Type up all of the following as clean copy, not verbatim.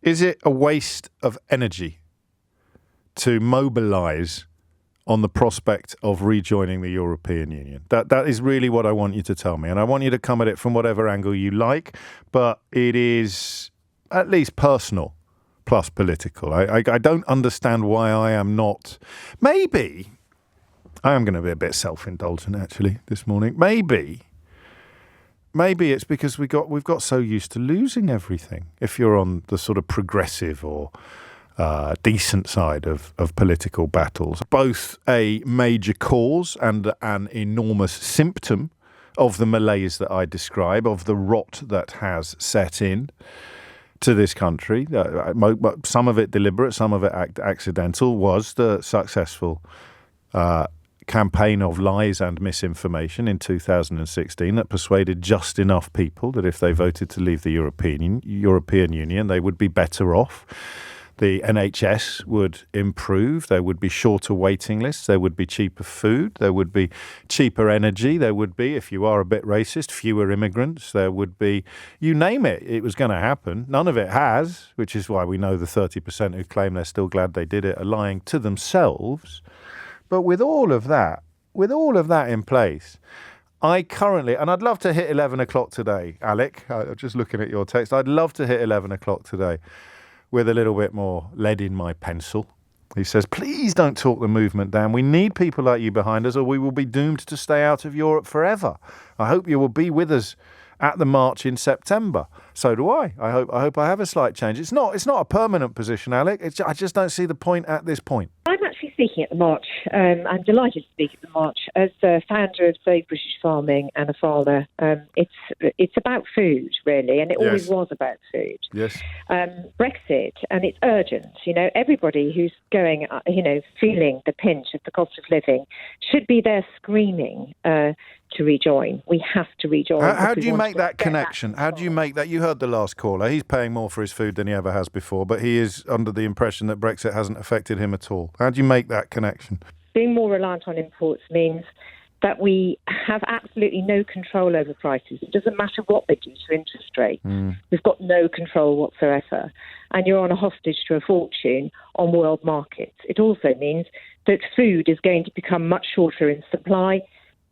Is it a waste of energy to mobilise on the prospect of rejoining the European Union? That is really what I want you to tell me. And I want you to come at it from whatever angle you like, but it is at least personal plus political. I don't understand why I am not. Maybe I am going to be a bit self-indulgent actually this morning. Maybe it's because we've got so used to losing everything. If you're on the sort of progressive or decent side of political battles, both a major cause and an enormous symptom of the malaise that I describe, of the rot that has set in to this country. Some of it deliberate, some of it accidental, was the successful campaign of lies and misinformation in 2016 that persuaded just enough people that if they voted to leave the European Union, they would be better off. The NHS would improve. There would be shorter waiting lists. There would be cheaper food. There would be cheaper energy. There would be, if you are a bit racist, fewer immigrants. There would be, you name it, it was going to happen. None of it has, which is why we know the 30% who claim they're still glad they did it are lying to themselves. But with all of that in place, I currently, and I'd love to hit 11 o'clock today, Alec, I'm just looking at your text, I'd love to hit 11 o'clock today with a little bit more lead in my pencil. He says, please don't talk the movement down. We need people like you behind us or we will be doomed to stay out of Europe forever. I hope you will be with us at the march in September. So do I. I hope I have a slight change. It's not a permanent position, Alec. I just don't see the point at this point. I'm actually speaking at the march. I'm delighted to speak at the march as the founder of Save British Farming and a farmer. It's about food, really, and it always was about food. Yes. Brexit, and it's urgent. Everybody who's going, feeling the pinch of the cost of living should be there screaming to rejoin. We have to rejoin. How do you make that connection? How do you make that? You heard the last caller. He's paying more for his food than he ever has before, but he is under the impression that Brexit hasn't affected him at all. How do you make that connection? Being more reliant on imports means that we have absolutely no control over prices. It doesn't matter what they do to interest rates. We've got no control whatsoever. And you're on a hostage to a fortune on world markets. It also means that food is going to become much shorter in supply.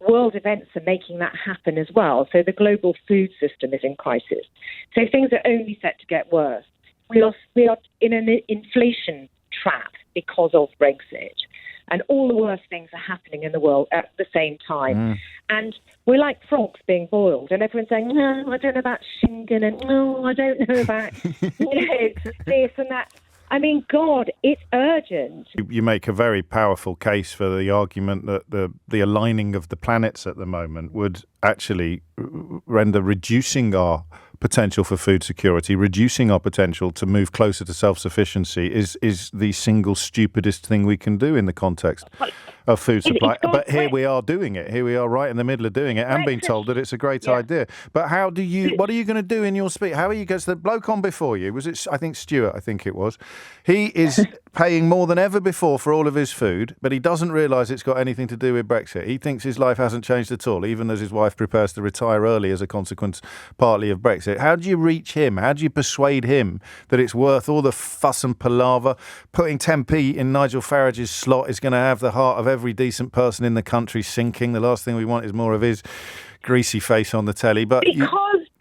World events are making that happen as well. So the global food system is in crisis. So things are only set to get worse. We are in an inflation trap because of Brexit. And all the worst things are happening in the world at the same time. And we're like frogs being boiled. And everyone's saying, no, I don't know about Schengen. And no, I don't know about this and that. I mean, God, it's urgent. You make a very powerful case for the argument that the aligning of the planets at the moment would actually render reducing our potential for food security, reducing our potential to move closer to self-sufficiency is the single stupidest thing we can do in the context of food supply. But here we are doing it. Here we are right in the middle of doing it and being told that it's a great idea. But what are you going to do in your speech? How are you, because the bloke on before you, was it, I think Stuart, he is paying more than ever before for all of his food, but he doesn't realise it's got anything to do with Brexit. He thinks his life hasn't changed at all, even as his wife prepares to retire early as a consequence partly of Brexit. How do you reach him? How do you persuade him that it's worth all the fuss and palaver? Putting 10p in Nigel Farage's slot is going to have the heart of every decent person in the country sinking. The last thing we want is more of his greasy face on the telly. But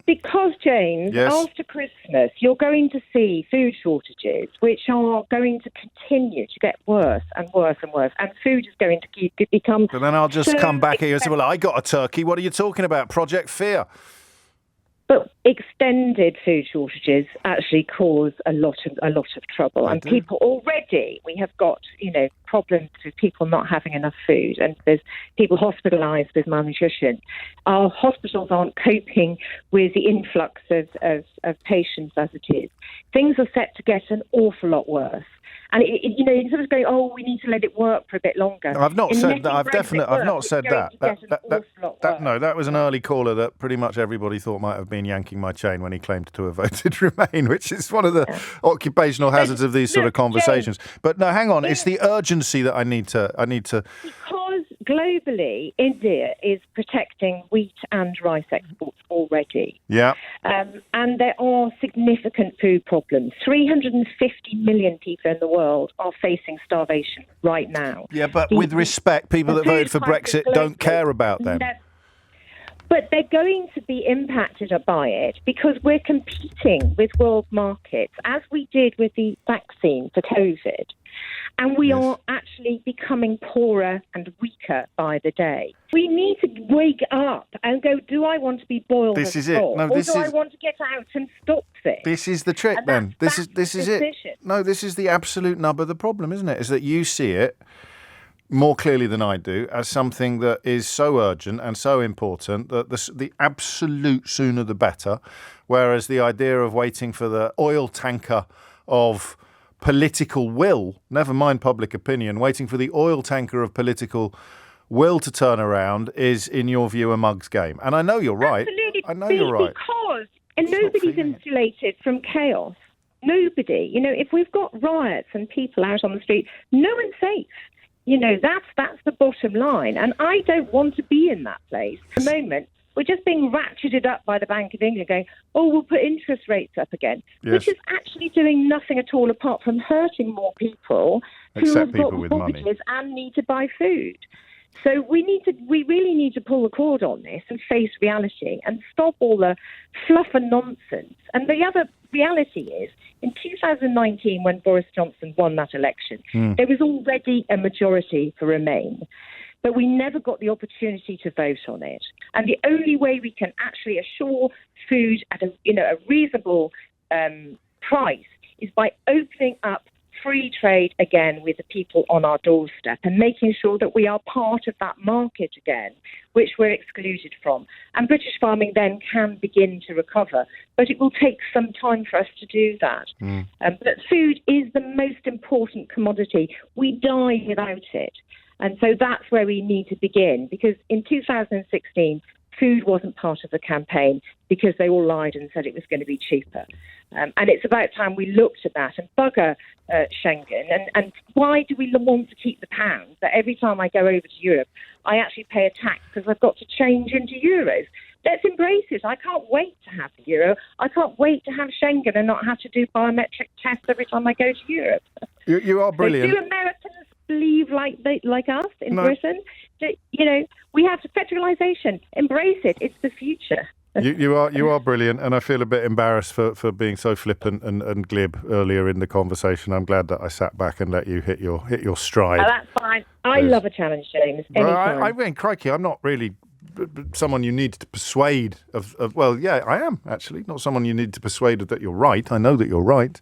Because, James, after Christmas, you're going to see food shortages, which are going to continue to get worse and worse and worse. And food is going to become... But then I'll just come back here and say, well, I got a turkey. What are you talking about? Project Fear. But extended food shortages actually cause a lot of trouble. And people already, we have got, problems with people not having enough food, and there's people hospitalised with malnutrition. Our hospitals aren't coping with the influx of patients as it is. Things are set to get an awful lot worse. And instead of going, we need to let it work for a bit longer. No, I've not said that. I've not said that. That was an early caller that pretty much everybody thought might have been yanking my chain when he claimed to have voted Remain, which is one of the occupational hazards of these sort of conversations. But no, hang on. It's the urgency that I need to. Because globally, India is protecting wheat and rice exports already. Yeah. And there are significant food problems. 350 million people in the world are facing starvation right now. Yeah, but with respect, people that voted for Brexit don't care about them. But they're going to be impacted by it because we're competing with world markets, as we did with the vaccine for COVID. And we are actually becoming poorer and weaker by the day. We need to wake up and go, do I want to be boiled This as is it. frog, No, or this do I is... want to get out and stop this? This is the trick, And then. This that's is the it. decision. No, this is the absolute nub of the problem, isn't it? Is that you see it more clearly than I do as something that is so urgent and so important that the absolute sooner the better, whereas the idea of waiting for the oil tanker of political will, never mind public opinion, waiting for the oil tanker of political will to turn around is, in your view, a mug's game. And I know you're right. Absolutely. I know you're right. Because nobody's insulated from chaos. Nobody. If we've got riots and people out on the street, no one's safe. That's the bottom line. And I don't want to be in that place. At the moment, we're just being ratcheted up by the Bank of England going, we'll put interest rates up again, which is actually doing nothing at all apart from hurting more people who have got mortgages and need to buy food. So we really need to pull the cord on this and face reality and stop all the fluff and nonsense. And the other reality is, in 2019, when Boris Johnson won that election, there was already a majority for Remain. But we never got the opportunity to vote on it. And the only way we can actually assure food at a reasonable price is by opening up free trade again with the people on our doorstep and making sure that we are part of that market again, which we're excluded from. And British farming then can begin to recover. But it will take some time for us to do that. But food is the most important commodity. We die without it. And so that's where we need to begin, because in 2016, food wasn't part of the campaign because they all lied and said it was going to be cheaper. And it's about time we looked at that and bugger Schengen. And why do we want to keep the pound? That every time I go over to Europe, I actually pay a tax because I've got to change into euros. Let's embrace it. I can't wait to have the euro. I can't wait to have Schengen and not have to do biometric tests every time I go to Europe. You are brilliant. So do Americans believe like us in Britain? We have federalisation. Embrace it. It's the future. You are brilliant, and I feel a bit embarrassed for being so flippant and glib earlier in the conversation. I'm glad that I sat back and let you hit your stride. Oh, that's fine. I love a challenge, James. Anytime. I mean, crikey, I'm not really someone you need to persuade well, yeah, I am actually not someone you need to persuade that you're right. I know that you're right,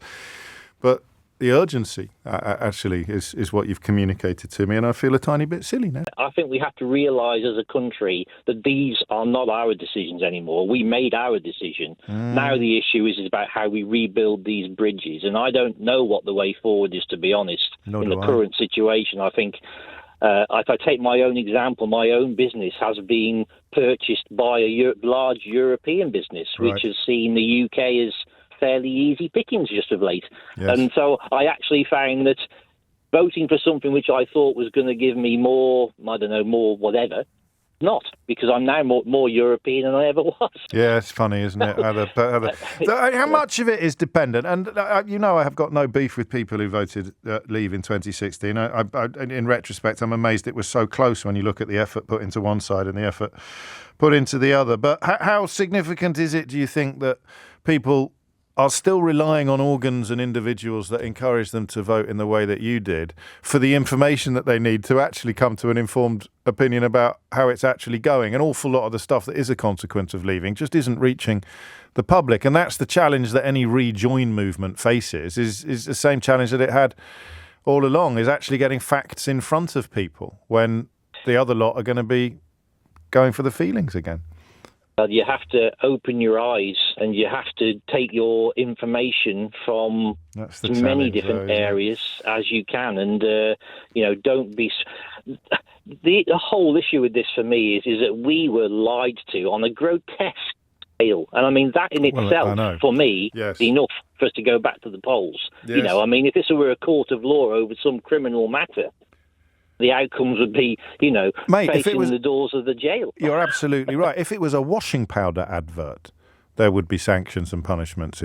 but the urgency actually is what you've communicated to me, and I feel a tiny bit silly now. I think we have to realise as a country that these are not our decisions anymore. We made our decision. Now the issue is about how we rebuild these bridges, and I don't know what the way forward is, to be honest, in the current situation. I think if I take my own example, my own business has been purchased by a large European business, which has seen the UK as fairly easy pickings just of late. Yes. And so I actually found that voting for something which I thought was going to give me more whatever, not, because I'm now more European than I ever was. Yeah, it's funny, isn't it? How much of it is dependent? And I have got no beef with people who voted Leave in 2016. I, in retrospect, I'm amazed it was so close when you look at the effort put into one side and the effort put into the other. But how significant is it, do you think, that people are still relying on organs and individuals that encourage them to vote in the way that you did for the information that they need to actually come to an informed opinion about how it's actually going? An awful lot of the stuff that is a consequence of leaving just isn't reaching the public. And that's the challenge that any Rejoin movement faces, is the same challenge that it had all along, is actually getting facts in front of people when the other lot are going to be going for the feelings again. You have to open your eyes and you have to take your information from as many different areas as you can. And, don't be... The whole issue with this for me is that we were lied to on a grotesque scale. And I mean, that in itself, for me, is enough for us to go back to the polls. Yes. If this were a court of law over some criminal matter, the outcomes would be, Mate, facing the doors of the jail. You're absolutely right. If it was a washing powder advert, there would be sanctions and punishments